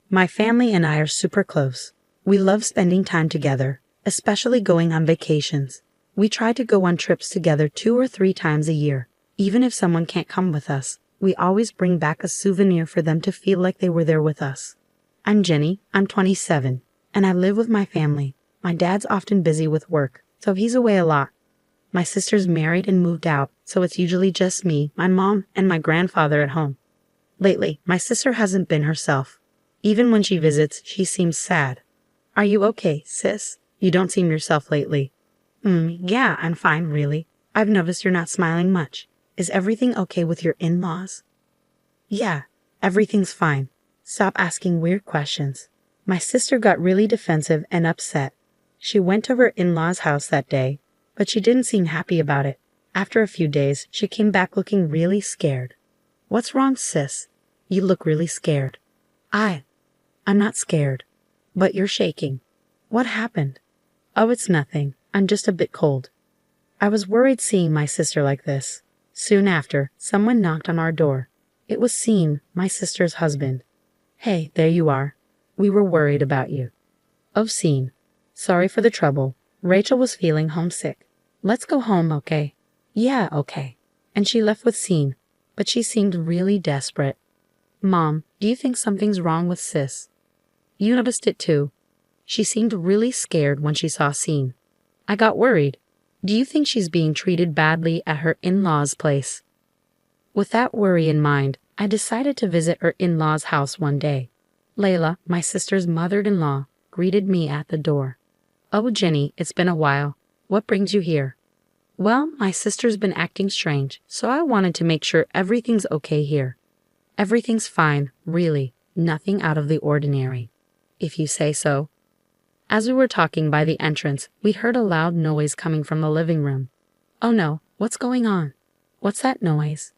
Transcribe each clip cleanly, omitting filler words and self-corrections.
My family and I are super close. We love spending time together, especially going on vacations. We try to go on trips together 2 or 3 times a year. Even if someone can't come with us, we always bring back a souvenir for them to feel like they were there with us. I'm Jenny, I'm 27, and I live with my family. My dad's often busy with work, so he's away a lot. My sister's married and moved out, so it's usually just me, my mom, and my grandfather at home. Lately, my sister hasn't been herself. Even when she visits, she seems sad. Are you okay, sis? You don't seem yourself lately. Yeah, I'm fine, really. I've noticed you're not smiling much. Is everything okay with your in-laws? Yeah, everything's fine. Stop asking weird questions. My sister got really defensive and upset. She went to her in-laws' house that day, but she didn't seem happy about it. After a few days, she came back looking really scared. What's wrong, sis? You look really scared. I'm not scared. But you're shaking. What happened? Oh, it's nothing. I'm just a bit cold. I was worried seeing my sister like this. Soon after, someone knocked on our door. It was Sean, my sister's husband. Hey, there you are. We were worried about you. Oh, Sean. Sorry for the trouble. Rachel was feeling homesick. Let's go home, okay? Yeah, okay. And she left with Sean, but she seemed really desperate. Mom, do you think something's wrong with sis? You noticed it too. She seemed really scared when she saw Sean. I got worried. Do you think she's being treated badly at her in-laws' place? With that worry in mind, I decided to visit her in-laws' house one day. Layla, my sister's mother-in-law, greeted me at the door. Oh, Jenny, it's been a while. What brings you here? Well, my sister's been acting strange, so I wanted to make sure everything's okay here. Everything's fine, really. Nothing out of the ordinary. If you say so. As we were talking by the entrance, we heard a loud noise coming from the living room. Oh no, what's going on? What's that noise?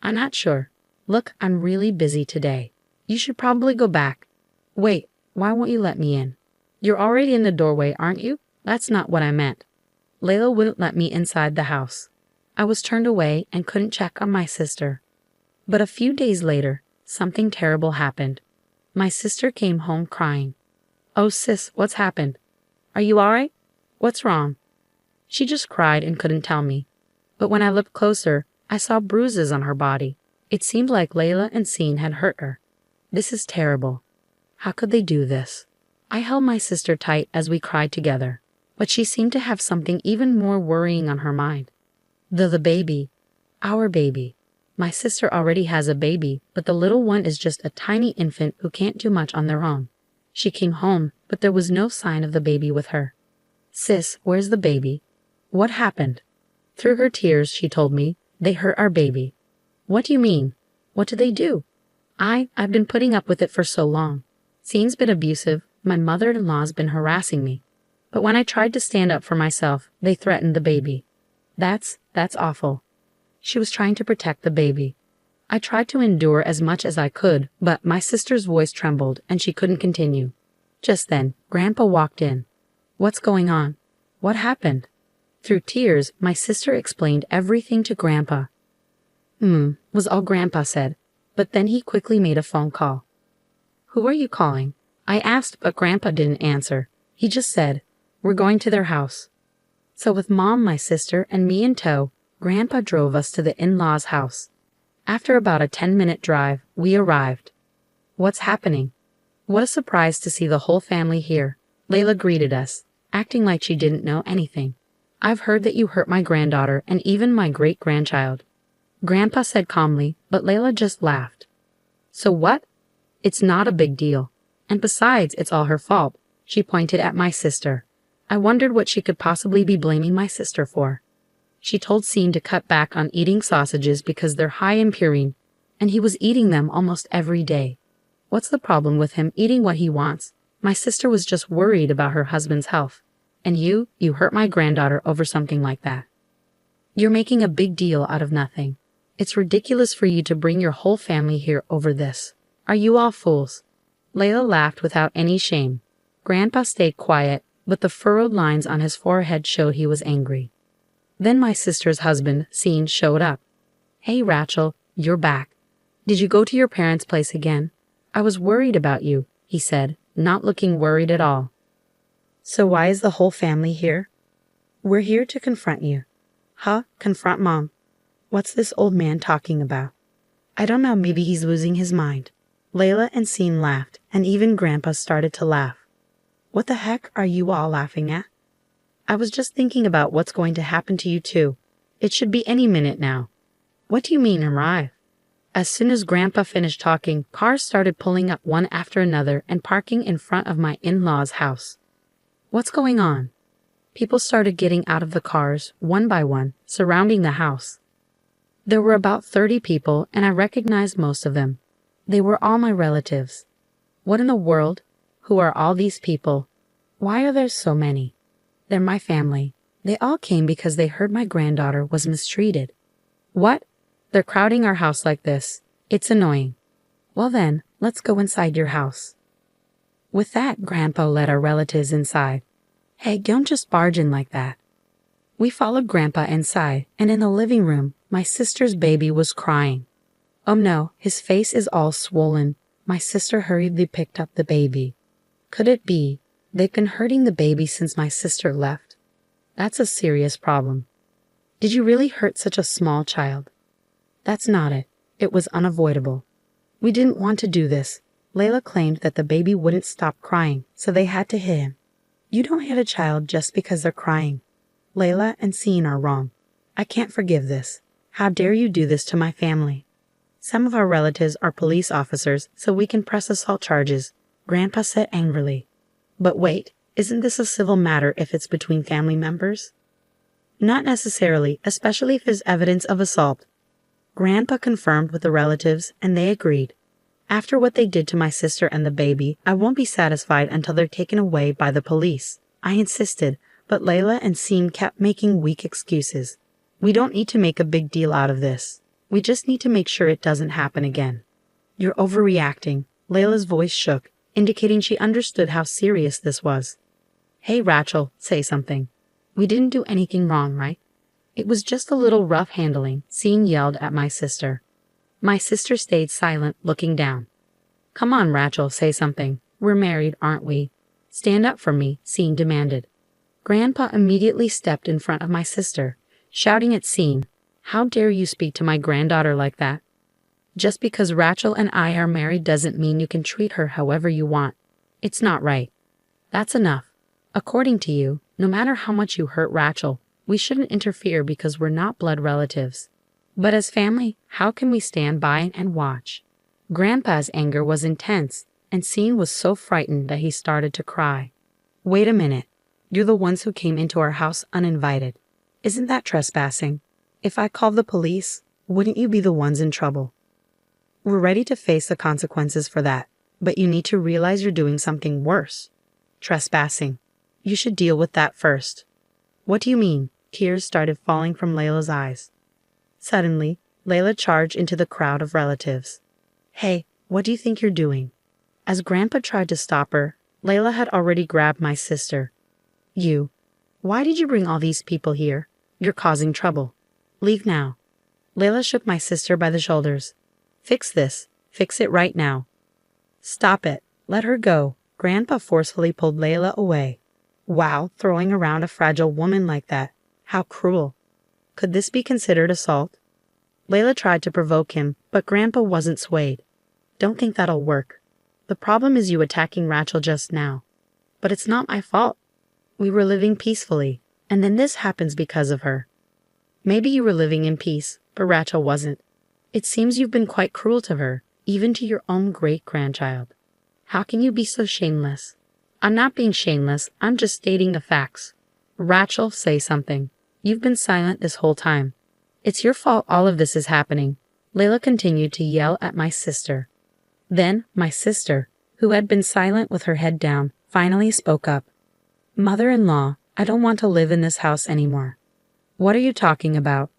I'm not sure. Look, I'm really busy today. You should probably go back. Wait, why won't you let me in? You're already in the doorway, aren't you? That's not what I meant. Layla wouldn't let me inside the house. I was turned away and couldn't check on my sister. But a few days later, something terrible happened. My sister came home crying. Oh, sis, what's happened? Are you all right? What's wrong? She just cried and couldn't tell me. But when I looked closer, I saw bruises on her body. It seemed like Layla and Sean had hurt her. This is terrible. How could they do this? I held my sister tight as we cried together, but she seemed to have something even more worrying on her mind. The baby. Our baby. My sister already has a baby, but the little one is just a tiny infant who can't do much on their own. She came home, but there was no sign of the baby with her. Sis, where's the baby? What happened? Through her tears, she told me, they hurt our baby. What do you mean? What did they do? I've been putting up with it for so long. Sean's been abusive, my mother-in-law's been harassing me. But when I tried to stand up for myself, they threatened the baby. That's awful. She was trying to protect the baby. I tried to endure as much as I could, but my sister's voice trembled and she couldn't continue. Just then, Grandpa walked in. What's going on? What happened? Through tears, my sister explained everything to Grandpa. Was all Grandpa said, but then he quickly made a phone call. Who are you calling? I asked, but Grandpa didn't answer. He just said, we're going to their house. So with Mom, my sister, and me in tow, Grandpa drove us to the in-laws' house. After about a 10-minute drive, we arrived. What's happening? What a surprise to see the whole family here. Layla greeted us, acting like she didn't know anything. I've heard that you hurt my granddaughter and even my great-grandchild. Grandpa said calmly, but Layla just laughed. So what? It's not a big deal. And besides, it's all her fault. She pointed at my sister. I wondered what she could possibly be blaming my sister for. She told Sean to cut back on eating sausages because they're high in purine, and he was eating them almost every day. What's the problem with him eating what he wants? My sister was just worried about her husband's health. And you hurt my granddaughter over something like that. You're making a big deal out of nothing. It's ridiculous for you to bring your whole family here over this. Are you all fools? Layla laughed without any shame. Grandpa stayed quiet, but the furrowed lines on his forehead showed he was angry. Then my sister's husband, Sean, showed up. Hey, Rachel, you're back. Did you go to your parents' place again? I was worried about you. he said, not looking worried at all. So why is the whole family here? We're here to confront you. Huh? Confront Mom? What's this old man talking about? I don't know, maybe he's losing his mind. Layla and Scene laughed, and even Grandpa started to laugh. What the heck are you all laughing at? I was just thinking about what's going to happen to you too. It should be any minute now. What do you mean arrive? As soon as Grandpa finished talking, cars started pulling up one after another and parking in front of my in-laws' house. What's going on? People started getting out of the cars, one by one, surrounding the house. There were about 30 people, and I recognized most of them. They were all my relatives. What in the world? Who are all these people? Why are there so many? They're my family. They all came because they heard my granddaughter was mistreated. What? They're crowding our house like this. It's annoying. Well then, let's go inside your house. With that, Grandpa led our relatives inside. Hey, don't just barge in like that. We followed Grandpa inside, and in the living room, my sister's baby was crying. Oh no, his face is all swollen. My sister hurriedly picked up the baby. Could it be they've been hurting the baby since my sister left? That's a serious problem. Did you really hurt such a small child? That's not it. It was unavoidable. We didn't want to do this. Layla claimed that the baby wouldn't stop crying, so they had to hit him. You don't hit a child just because they're crying. Layla and Scene are wrong. I can't forgive this. How dare you do this to my family? Some of our relatives are police officers, so we can press assault charges, Grandpa said angrily. But wait, isn't this a civil matter if it's between family members? Not necessarily, especially if there's evidence of assault. Grandpa confirmed with the relatives, and they agreed. After what they did to my sister and the baby, I won't be satisfied until they're taken away by the police. I insisted, but Layla and Scene kept making weak excuses. We don't need to make a big deal out of this. We just need to make sure it doesn't happen again. You're overreacting. Layla's voice shook, indicating she understood how serious this was. Hey, Rachel, say something. We didn't do anything wrong, right? It was just a little rough handling, Scene yelled at my sister. My sister stayed silent, looking down. Come on, Rachel, say something. We're married, aren't we? Stand up for me, Scene demanded. Grandpa immediately stepped in front of my sister, shouting at Scene, How dare you speak to my granddaughter like that? Just because Rachel and I are married doesn't mean you can treat her however you want. It's not right. That's enough. According to you, no matter how much you hurt Rachel, we shouldn't interfere because we're not blood relatives. But as family, how can we stand by and watch? Grandpa's anger was intense, and Scene was so frightened that he started to cry. Wait a minute. You're the ones who came into our house uninvited. Isn't that trespassing? If I called the police, wouldn't you be the ones in trouble? We're ready to face the consequences for that, but you need to realize you're doing something worse. Trespassing. You should deal with that first. What do you mean? Tears started falling from Layla's eyes. Suddenly, Layla charged into the crowd of relatives. Hey, what do you think you're doing? As Grandpa tried to stop her, Layla had already grabbed my sister. You. Why did you bring all these people here? You're causing trouble. Leave now. Layla shook my sister by the shoulders. Fix this. Fix it right now. Stop it. Let her go. Grandpa forcefully pulled Layla away. Wow, throwing around a fragile woman like that. How cruel. Could this be considered assault? Layla tried to provoke him, but Grandpa wasn't swayed. Don't think that'll work. The problem is you attacking Rachel just now. But it's not my fault. We were living peacefully, and then this happens because of her. Maybe you were living in peace, but Rachel wasn't. It seems you've been quite cruel to her, even to your own great-grandchild. How can you be so shameless? I'm not being shameless, I'm just stating the facts. Rachel, say something. You've been silent this whole time. It's your fault all of this is happening. Layla continued to yell at my sister. Then, my sister, who had been silent with her head down, finally spoke up. Mother-in-law, I don't want to live in this house anymore. What are you talking about?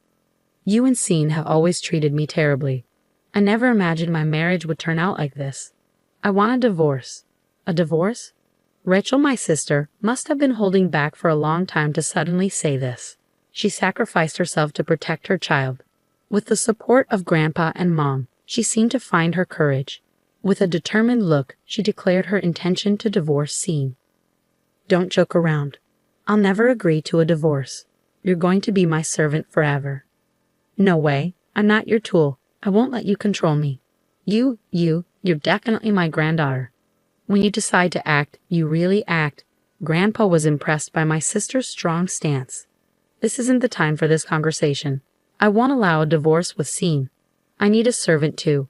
You and Scene have always treated me terribly. I never imagined my marriage would turn out like this. I want a divorce. A divorce? Rachel, my sister, must have been holding back for a long time to suddenly say this. She sacrificed herself to protect her child. With the support of Grandpa and Mom, she seemed to find her courage. With a determined look, she declared her intention to divorce Scene. Don't joke around. I'll never agree to a divorce. You're going to be my servant forever. No way. I'm not your tool. I won't let you control me. You're definitely my granddaughter. When you decide to act, you really act. Grandpa was impressed by my sister's strong stance. This isn't the time for this conversation. I won't allow a divorce with Scene. I need a servant too.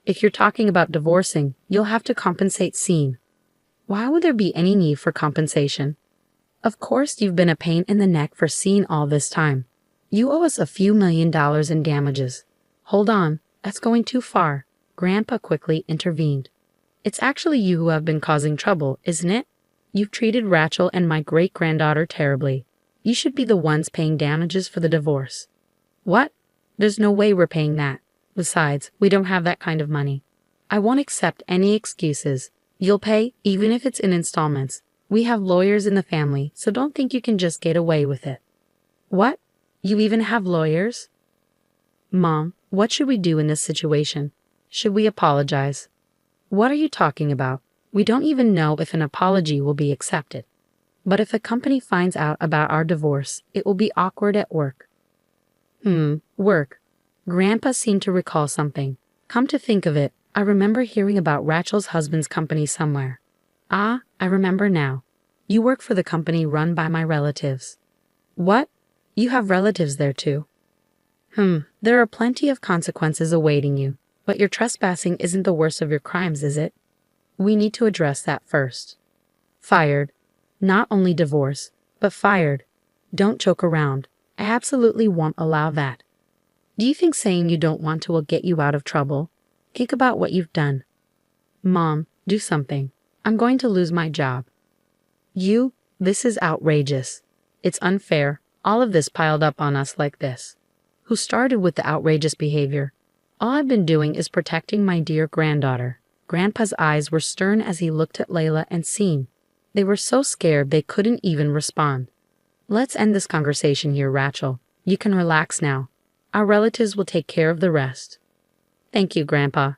If you're talking about divorcing, you'll have to compensate Scene. Why would there be any need for compensation? Of course you've been a pain in the neck for Scene all this time. You owe us a few $1,000,000 in damages. Hold on, that's going too far. Grandpa quickly intervened. It's actually you who have been causing trouble, isn't it? You've treated Rachel and my great-granddaughter terribly. You should be the ones paying damages for the divorce. What? There's no way we're paying that. Besides, we don't have that kind of money. I won't accept any excuses. You'll pay, even if it's in installments. We have lawyers in the family, so don't think you can just get away with it. What? You even have lawyers? Mom, what should we do in this situation? Should we apologize? What are you talking about? We don't even know if an apology will be accepted. But if a company finds out about our divorce, it will be awkward at work. Work. Grandpa seemed to recall something. Come to think of it, I remember hearing about Rachel's husband's company somewhere. Ah, I remember now. You work for the company run by my relatives. What? You have relatives there too? There are plenty of consequences awaiting you, but your trespassing isn't the worst of your crimes, is it? We need to address that first. Fired. Not only divorce, but fired. Don't joke around. I absolutely won't allow that. Do you think saying you don't want to will get you out of trouble? Think about what you've done. Mom, do something. I'm going to lose my job. This is outrageous. It's unfair, all of this piled up on us like this. Who started with the outrageous behavior? All I've been doing is protecting my dear granddaughter. Grandpa's eyes were stern as he looked at Layla and Scene. They were so scared they couldn't even respond. Let's end this conversation here, Rachel. You can relax now. Our relatives will take care of the rest. Thank you, Grandpa.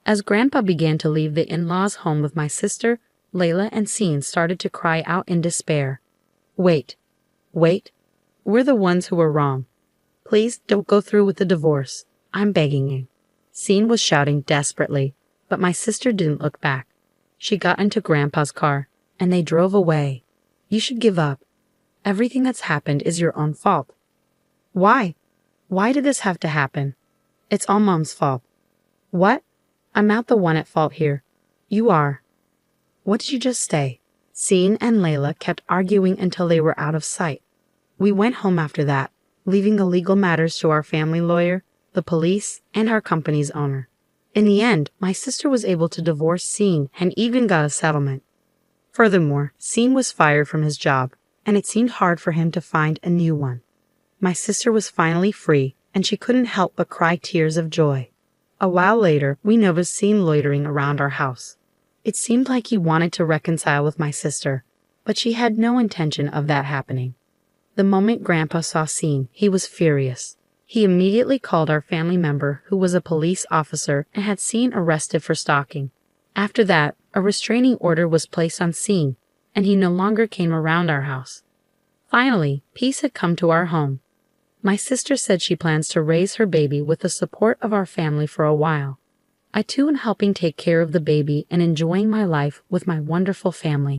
As Grandpa began to leave the in-laws' home with my sister, Layla and Scene started to cry out in despair. Wait. We're the ones who were wrong. Please don't go through with the divorce. I'm begging you. Scene was shouting desperately, but my sister didn't look back. She got into Grandpa's car, and they drove away. You should give up. Everything that's happened is your own fault. Why? Why did this have to happen? It's all Mom's fault. What? I'm not the one at fault here. You are. What did you just say? Scene and Layla kept arguing until they were out of sight. We went home after that, leaving the legal matters to our family lawyer, the police, and our company's owner. In the end, my sister was able to divorce Scene and even got a settlement. Furthermore, Scene was fired from his job, and it seemed hard for him to find a new one. My sister was finally free, and she couldn't help but cry tears of joy. A while later, we noticed Scene loitering around our house. It seemed like he wanted to reconcile with my sister, but she had no intention of that happening. The moment Grandpa saw Scene, he was furious. He immediately called our family member, who was a police officer and had Scene arrested for stalking. After that, a restraining order was placed on Scene, and he no longer came around our house. Finally, peace had come to our home. My sister said she plans to raise her baby with the support of our family for a while. I too am helping take care of the baby and enjoying my life with my wonderful family.